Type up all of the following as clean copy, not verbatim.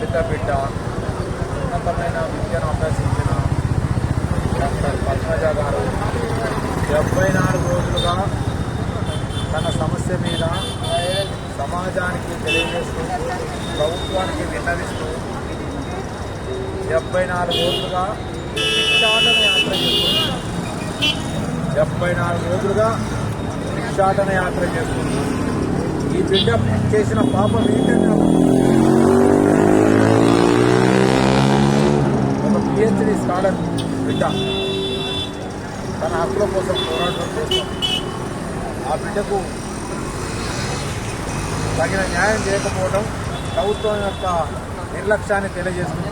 దళిత బిడ్డ ఉన్నతమైన విద్యను అభ్యసించిన డాక్టర్ పద్మజ గారు 74 రోజులుగా తన సమస్య మీద సమాజానికి తెలియజేస్తూ ప్రభుత్వానికి విన్నవిస్తూ 74 రోజులుగా భిక్షాటన యాత్ర చేస్తుంది. 74 రోజులుగా భిక్షాటన యాత్ర చేస్తుంది. ఈ బిడ్డ చేసిన పాపం ఏంటంటే ఒక పిహెచ్డి స్కాలర్ బిడ్డ తన హక్కుల కోసం పోరాటం చేస్తుంది. ఆ బిడ్డకు తగిన న్యాయం చేయకపోవడం ప్రభుత్వం యొక్క నిర్లక్ష్యాన్ని తెలియజేస్తుంది.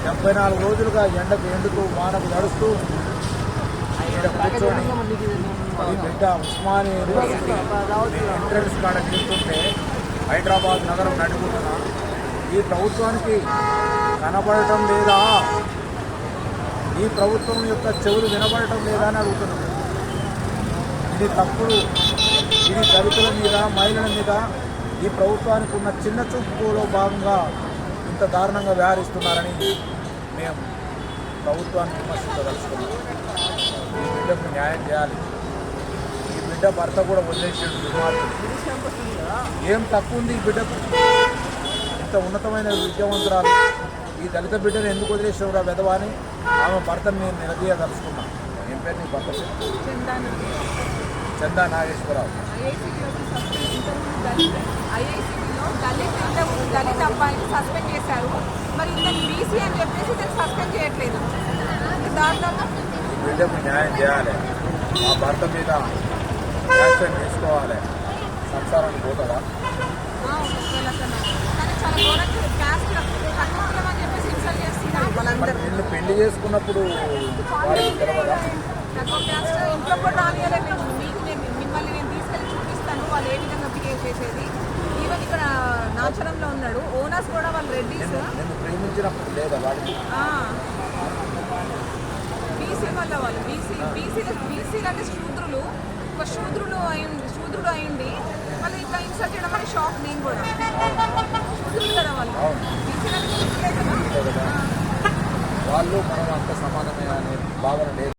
74 రోజులుగా ఎండకు ఎండుతూ వానకు నడుస్తూ ఇక్కడ కూర్చొని ఈ బిడ్డ ఉస్మానియా యూనివర్సిటీ ఎంట్రన్స్ కాడ చూస్తుంటే హైదరాబాద్ నగరం నడుపుతున్నా ఈ ప్రభుత్వానికి కనబడటం లేదా, ఈ ప్రభుత్వం యొక్క చెవులు వినబడటం లేదా అని అడుగుతున్నాం. ఇది తప్పుడు, ఇది దళితుల మీద మహిళల మీద ఈ ప్రభుత్వానికి ఉన్న చిన్న చూపులో భాగంగా ఇంత దారుణంగా వ్యవహరిస్తున్నారని మేము ప్రభుత్వాన్ని విమర్శించదలుచుకున్నాం. ఈ బిడ్డకు న్యాయం చేయాలి. ఈ బిడ్డ భర్త కూడా వదిలేసాడు దుర్మార్గుడు. ఏం తక్కువ ఉంది ఈ బిడ్డకు? ఇంత ఉన్నతమైన విద్యావంతురాలు ఈ దళిత బిడ్డను ఎందుకు వదిలేసావురా వెధవా అని ఆమె భర్తను నేను నిలదీయదలుచుకున్నాను. ఏం పేరు నీ భర్త? చందా నాగేశ్వరరావు. దళిత అబ్బాయిని సస్పెండ్ చేశారు. మరి ఇతను బీసీ అని చెప్పేసి ఇతను సస్పెండ్ చేయట్లేదు. బిడ్డకు న్యాయం చేయాలి. ఆ భర్త మీద యాక్షన్ తీసుకోవాలి. సంసారానికి పోతుందా? నిన్ను పెళ్లి చేసుకున్నప్పుడు వారికి తెలవదా? ఇంట్లో కూడా రానియలేదు. మిమ్మల్ని నేను తీసుకెళ్ళి చూపిస్తాను వాళ్ళు ఏ విధంగా బిహేవ్ చేసేది. ఈవెన్ ఇక్కడ నాచరంలో ఉన్నాడు ఓనర్స్ కూడా వాళ్ళు రెడ్డిస్. నేను ప్రేమించినప్పుడు లేదా వాడికి? బీసీ వల్ల వాళ్ళు బీసీలు అంటే శూద్రులు. ఒక శూద్రుడు అయింది మళ్ళీ ఇంకా ఇన్సల్ట్ చేయడం అని షాక్. నేను కూడా శూద్రులు కదా వాళ్ళు. బీసీలు అంటే వాళ్ళు మనం అంత సమానమే అనే భావన లేదు.